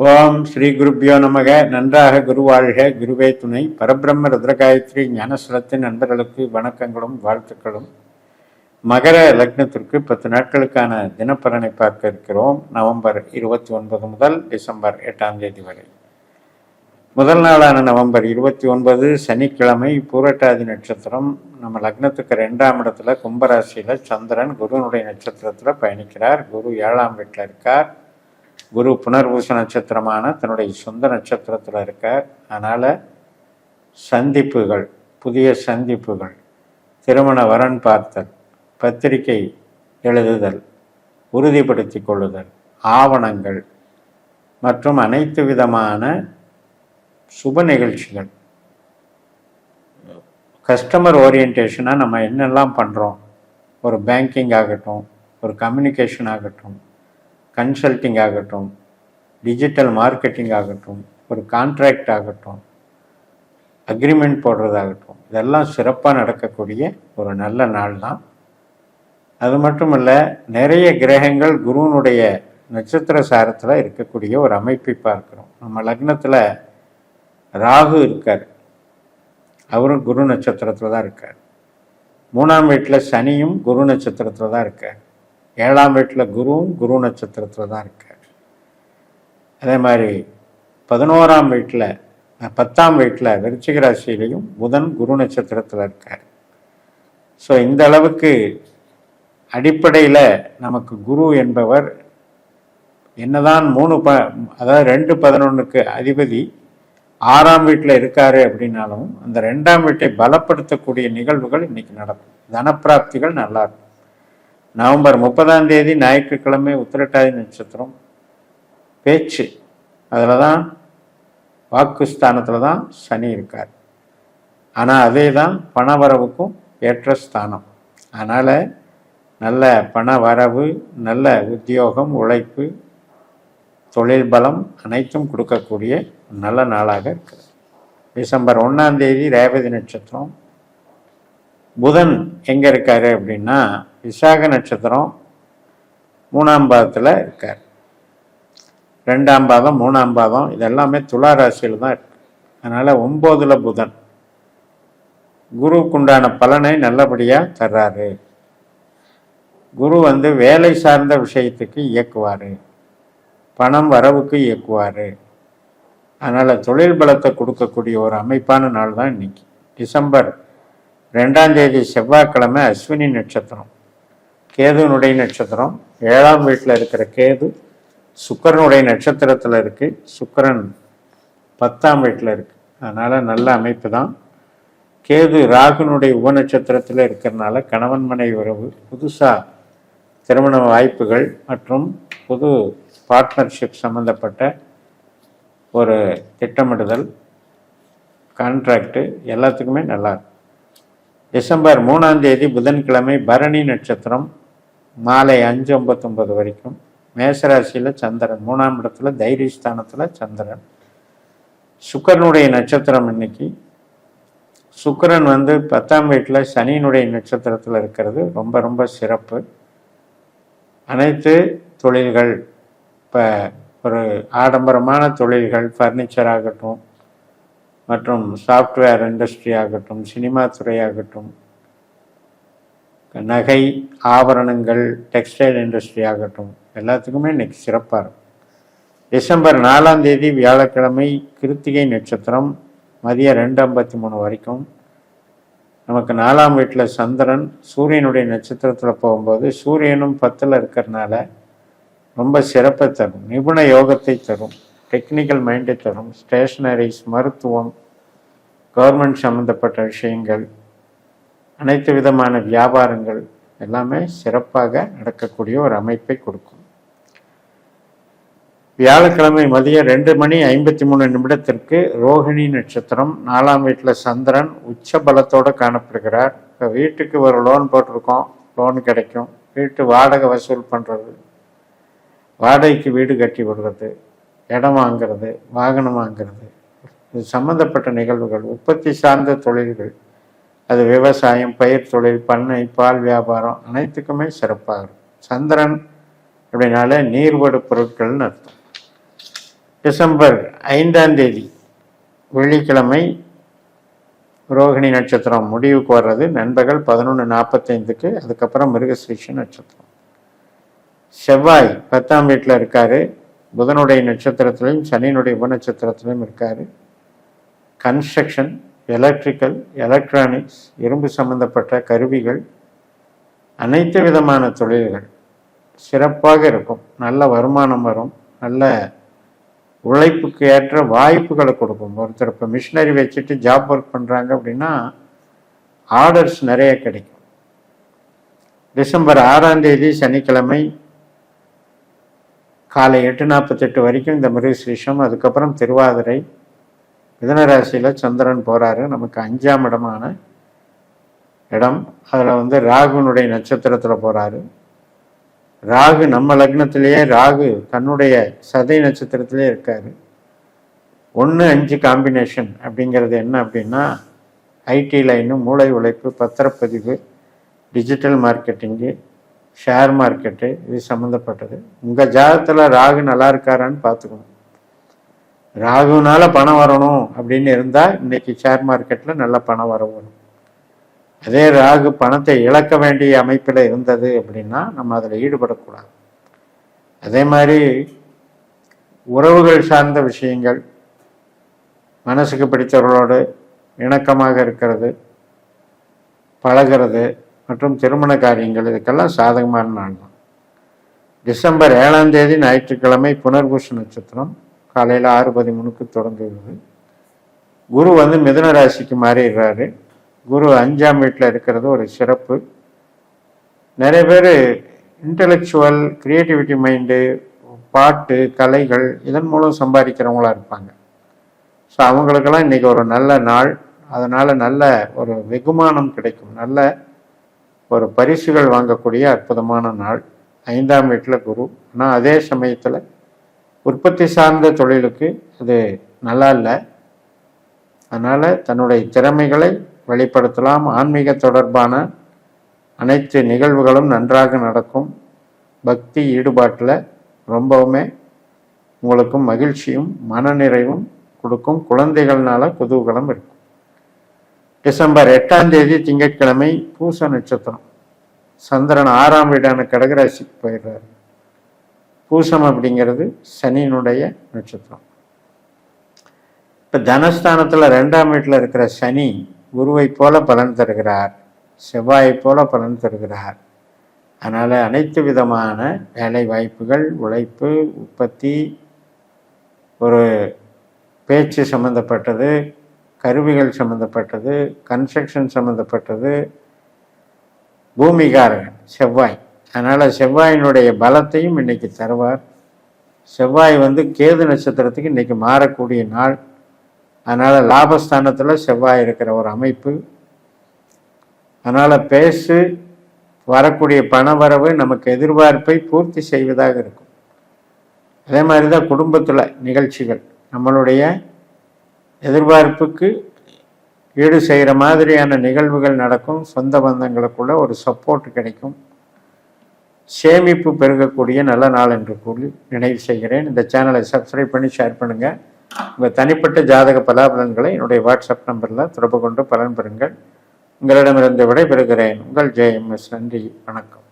ஓம் ஸ்ரீ குருப்பியோ நமக. நன்றாக குருவாழ்க, குருவே துணை. பரபிரம்ம ருத்ரகாயத்ரி ஞானஸ்வரத்தின் நண்பர்களுக்கு வணக்கங்களும் வாழ்த்துக்களும். மகர லக்னத்திற்கு 10 நாட்களுக்கான தினப்பலனை பார்க்க இருக்கிறோம். நவம்பர் 29 முதல் டிசம்பர் 8ஆம் தேதி வரை. முதல் நாளான நவம்பர் 29 சனிக்கிழமை, பூரட்டாதி நட்சத்திரம். நம்ம லக்னத்துக்கு 2ஆம் இடத்துல கும்பராசியில் சந்திரன் குருனுடைய நட்சத்திரத்தில் பயணிக்கிறார். குரு 7ஆம் வீட்டில் இருக்கார். குரு புனர்பூச நட்சத்திரமான தன்னுடைய சொந்த நட்சத்திரத்தில் இருக்கார். அதனால் சந்திப்புகள், புதிய சந்திப்புகள், திருமண வரன் பார்த்தல், பத்திரிகை எழுதுதல், உறுதிப்படுத்தி கொள்ளுதல், ஆவணங்கள் மற்றும் அனைத்து விதமான சுப நிகழ்ச்சிகள், கஸ்டமர் ஓரியன்டேஷனாக நம்ம என்னெல்லாம் பண்ணுறோம், ஒரு பேங்கிங் ஆகட்டும், ஒரு கம்யூனிகேஷன் ஆகட்டும், கன்சல்டிங் ஆகட்டும், டிஜிட்டல் மார்க்கெட்டிங் ஆகட்டும், ஒரு கான்ட்ராக்ட் ஆகட்டும், அக்ரிமெண்ட் போடுறதாகட்டும், இதெல்லாம் சிறப்பாக நடக்கக்கூடிய ஒரு நல்ல நாள் தான். அது மட்டும் இல்லை, நிறைய கிரகங்கள் குருவனுடைய நட்சத்திர சாரத்தில் இருக்கக்கூடிய ஒரு அமைப்பை பார்க்குறோம். நம்ம லக்னத்தில் ராகு இருக்கார், அவரும் குரு நட்சத்திரத்தில் தான் இருக்கார். 3ஆம் வீட்டில் சனியும் குரு நட்சத்திரத்தில் தான் இருக்கார். 7ஆம் வீட்டில் குருவும் குரு நட்சத்திரத்தில் தான் இருக்கார். அதே மாதிரி 11ஆம் வீட்டில் 10ஆம் வீட்டில் விருச்சிக ராசியிலையும் புதன் குரு நட்சத்திரத்தில் இருக்கார். ஸோ இந்த அளவுக்கு அடிப்படையில் நமக்கு குரு என்பவர் என்னதான் அதாவது 2-11க்கு அதிபதி 6ஆம் வீட்டில் இருக்காரு அப்படின்னாலும் அந்த 2ஆம் வீட்டை பலப்படுத்தக்கூடிய நிகழ்வுகள் இன்னைக்கு நடக்கும். தனப்பிராப்திகள் நல்லா இருக்கும். நவம்பர் 30ஆம் தேதி ஞாயிற்றுக்கிழமை உத்திரட்டாதி நட்சத்திரம். பேச்சு, அதில் தான் வாக்குஸ்தானத்தில் தான் சனி இருக்கார். ஆனால் அதே தான் பண வரவுக்கும் ஏற்ற ஸ்தானம். அதனால் நல்ல பண வரவு, நல்ல உத்தியோகம், உழைப்பு, தொழில் பலம் அனைத்தும் கொடுக்கக்கூடிய நல்ல நாளாக இருக்குது. டிசம்பர் 1ஆம் தேதி ரேவதி நட்சத்திரம். புதன் எங்கே இருக்காரு அப்படின்னா விசாக நட்சத்திரம் 3ஆம் பாதத்தில் இருக்கார். 2ஆம் பாதம், 3ஆம் பாதம் இதெல்லாமே துலா ராசியில் தான் இருக்கு. அதனால் 9ல் புதன் குருவுக்குண்டான பலனை நல்லபடியாக தர்றாரு. குரு வேலை சார்ந்த விஷயத்துக்கு இயக்குவார், பணம் வரவுக்கு இயக்குவார். அதனால் தொழில் பலத்தை கொடுக்கக்கூடிய ஒரு அமைப்பான நாள் தான் இன்னைக்கு. டிசம்பர் 2ஆம் தேதி செவ்வாய்க்கிழமை அஸ்வினி நட்சத்திரம், கேதுனுடைய நட்சத்திரம். 7ஆம் வீட்டில் இருக்கிற கேது சுக்கிரனுடைய நட்சத்திரத்தில் இருக்குது. சுக்கிரன் 10ஆம் வீட்டில் இருக்குது. அதனால் நல்ல அமைப்பு தான். கேது ராகுனுடைய உப நட்சத்திரத்தில் இருக்கிறதுனால கணவன் மனைவி உறவு, புதுசாக திருமண வாய்ப்புகள் மற்றும் புது பார்ட்னர்ஷிப் சம்மந்தப்பட்ட ஒரு திட்டமிடுதல், கான்ட்ராக்டு எல்லாத்துக்குமே நல்லாயிருக்கும். டிசம்பர் 3ஆம் தேதி புதன்கிழமை பரணி நட்சத்திரம் மாலை 5:59 வரைக்கும். மேசராசியில் சந்திரன் 3ஆம் இடத்துல தைரியஸ்தானத்தில் சந்திரன். சுக்கிரனுடைய நட்சத்திரம் இன்னைக்கு. சுக்கிரன் 10ஆம் வீட்டில் சனியினுடைய நட்சத்திரத்தில் இருக்கிறது ரொம்ப ரொம்ப சிறப்பு. அனைத்து தொழில்கள், இப்போ ஒரு ஆடம்பரமான தொழில்கள், ஃபர்னிச்சர் ஆகட்டும் மற்றும் சாஃப்ட்வேர் இண்டஸ்ட்ரி ஆகட்டும், சினிமா துறையாகட்டும், நகை ஆபரணங்கள், டெக்ஸ்டைல் இண்டஸ்ட்ரி ஆகட்டும், எல்லாத்துக்குமே இன்னைக்கு சிறப்பாக இருக்கும். டிசம்பர் 4ஆம் தேதி வியாழக்கிழமை கிருத்திகை நட்சத்திரம் மதியம் 2:53 வரைக்கும். நமக்கு 4ஆம் வீட்டில் சந்திரன் சூரியனுடைய நட்சத்திரத்தில் போகும்போது சூரியனும் 10ல் இருக்கிறதுனால ரொம்ப சிறப்பை தரும், நிபுண யோகத்தை தரும், டெக்னிக்கல் மைண்டை தரும். ஸ்டேஷனரிஸ், மருத்துவம், கவர்மெண்ட் சம்மந்தப்பட்ட விஷயங்கள், அனைத்து விதமான வியாபாரங்கள் எல்லாமே சிறப்பாக நடக்கக்கூடிய ஒரு அமைப்பை கொடுக்கும். வியாழக்கிழமை மதியம் 2:53 ரோஹிணி நட்சத்திரம். 4ஆம் வீட்டில் சந்திரன் உச்ச பலத்தோடு காணப்படுகிறார். இப்போ வீட்டுக்கு ஒரு லோன் போட்டிருக்கோம், லோன் கிடைக்கும். வீட்டு வாடகை வசூல் பண்ணுறது, வாடகைக்கு வீடு கட்டி விடுறது, இடம் வாங்கிறது, வாகனம் வாங்கிறது, இது சம்மந்தப்பட்ட நிகழ்வுகள், உற்பத்தி சார்ந்த தொழில்கள், அது விவசாயம், பயிர் தொழில், பண்ணை, பால் வியாபாரம் அனைத்துக்குமே சிறப்பாக இருக்கும். சந்திரன் அப்படின்னாலே நீர்வடு பொருட்கள்னு அர்த்தம். டிசம்பர் 5ஆம் தேதி வெள்ளிக்கிழமை ரோகிணி நட்சத்திரம் முடிவுக்கு வர்றது நண்பகல் 11:45க்கு. அதுக்கப்புறம் மிருகசீரிஷ நட்சத்திரம். செவ்வாய் 10ஆம் வீட்டில் இருக்காரு. புதனுடைய நட்சத்திரத்திலையும் சனியினுடைய உபநட்சத்திரத்திலையும் இருக்காரு. கன்ஸ்ட்ரக்ஷன், எலக்ட்ரிக்கல், எலக்ட்ரானிக்ஸ், இரும்பு சம்பந்தப்பட்ட கருவிகள், அனைத்து விதமான தொழில்கள் சிறப்பாக இருக்கும். நல்ல வருமானம் வரும். நல்ல உழைப்புக்கு ஏற்ற வாய்ப்புகளை கொடுக்கும். ஒருத்தர் இப்போ மிஷினரி வச்சுட்டு ஜாப் ஒர்க் பண்ணுறாங்க அப்படின்னா ஆர்டர்ஸ் நிறைய கிடைக்கும். டிசம்பர் 6ஆம் தேதி சனிக்கிழமை காலை 8:48 வரைக்கும் இந்த மிருகசீரிஷம். அதுக்கப்புறம் திருவாதிரை. மிதுனராசியில் சந்திரன் போகிறாரு. நமக்கு 5ஆம் இடமான இடம். அதில் ராகுனுடைய நட்சத்திரத்தில் போகிறாரு. ராகு நம்ம லக்னத்திலேயே, ராகு தன்னுடைய சதை நட்சத்திரத்திலே இருக்காரு. 1-5 காம்பினேஷன் அப்படிங்கிறது என்ன அப்படின்னா ஐடி லைனு, மூளை உழைப்பு, பத்திரப்பதிவு, டிஜிட்டல் மார்க்கெட்டிங்கு, ஷேர் மார்க்கெட்டு, இது சம்மந்தப்பட்டது. உங்கள் ஜாதகத்தில் ராகு நல்லா இருக்காரான்னு பார்த்துக்கணும். ராகுனால பணம் வரணும் அப்படின்னு இருந்தால் இன்னைக்கு ஷேர் மார்க்கெட்டில் நல்ல பணம் வரும். அதே ராகு பணத்தை இழக்க வேண்டிய அமைப்பில் இருந்தது அப்படின்னா நம்ம அதில் ஈடுபடக்கூடாது. அதே மாதிரி உறவுகள் சார்ந்த விஷயங்கள், மனசுக்கு பிடித்தவர்களோடு இணக்கமாக இருக்கிறது, பழகிறது மற்றும் திருமண காரியங்கள், இதுக்கெல்லாம் சாதகமான நாள் தான். டிசம்பர் 7ஆம் தேதி ஞாயிற்றுக்கிழமை புனர்பூச நட்சத்திரம் காலையில் 6:13க்கு தொடங்குகிறது. குரு மிதுன ராசிக்கு மாறிடுறாரு. குரு 5ஆம் வீட்டில் இருக்கிறது ஒரு சிறப்பு. நிறைய பேர் இன்டலெக்சுவல், கிரியேட்டிவிட்டி மைண்டு, பாட்டு, கலைகள் இதன் மூலம் சம்பாதிக்கிறவங்களா இருப்பாங்க. ஸோ அவங்களுக்கெல்லாம் இன்றைக்கி ஒரு நல்ல நாள். அதனால் நல்ல ஒரு வெகுமானம் கிடைக்கும். நல்ல ஒரு பரிசுகள் வாங்கக்கூடிய அற்புதமான நாள். 5ஆம் வீட்டில் குரு. ஆனால் அதே சமயத்தில் உற்பத்தி சார்ந்த தொழிலுக்கு அது நல்லா இல்லை. அதனால் தன்னுடைய திறமைகளை வெளிப்படுத்தலாம். ஆன்மீக தொடர்பான அனைத்து நிகழ்வுகளும் நன்றாக நடக்கும். பக்தி ஈடுபாட்டில் ரொம்பவுமே உங்களுக்கு மகிழ்ச்சியும் மனநிறைவும் கொடுக்கும். குழந்தைகள்னால குதூகலம் இருக்கும். டிசம்பர் 8ஆம் தேதி திங்கட்கிழமை பூச நட்சத்திரம். சந்திரன் 6ஆம் வீடான கடகராசிக்கு போயிடுறாரு. பூசம் அப்படிங்கிறது சனியினுடைய நட்சத்திரம். இப்போ தனஸ்தானத்தில் 2ஆம் வீட்டில் இருக்கிற சனி குருவை போல பலன் தருகிறார், செவ்வாயை போல பலன் தருகிறார். அதனால் அனைத்து விதமான வேலை வாய்ப்புகள், உழைப்பு, உற்பத்தி, ஒரு பேச்சு சம்மந்தப்பட்டது, கருவிகள் சம்மந்தப்பட்டது, கன்ஸ்ட்ரக்ஷன் சம்மந்தப்பட்டது, பூமிகாரகன் செவ்வாய். அதனால் செவ்வாயினுடைய பலத்தையும் இன்னைக்கு தருவார். செவ்வாய் கேது நட்சத்திரத்துக்கு இன்னைக்கு மாறக்கூடிய நாள். அதனால் லாபஸ்தானத்தில் செவ்வாய் இருக்கிற ஒரு அமைப்பு. அதனால் பேசு வரக்கூடிய பண வரவு நமக்கு எதிர்பார்ப்பை பூர்த்தி செய்வதாக இருக்கும். அதே மாதிரி தான் குடும்பத்தில் நிகழ்ச்சிகள் நம்மளுடைய எதிர்பார்ப்புக்கு ஈடு செய்கிற மாதிரியான நிகழ்வுகள் நடக்கும். சொந்த பந்தங்களுக்குள்ள ஒரு சப்போர்ட் கிடைக்கும். சேமிப்பு பெருகக்கூடிய நல்ல நாள் என்று கூறி நினைவு செய்கிறேன். இந்த சேனலை சப்ஸ்கிரைப் பண்ணி ஷேர் பண்ணுங்கள். உங்கள் தனிப்பட்ட ஜாதக பலாபலன்களை என்னுடைய வாட்ஸ்அப் நம்பரில் தொடர்பு கொண்டு பலன் பெறுங்கள். உங்களிடமிருந்து விடைபெறுகிறேன். உங்கள் JMS. நன்றி, வணக்கம்.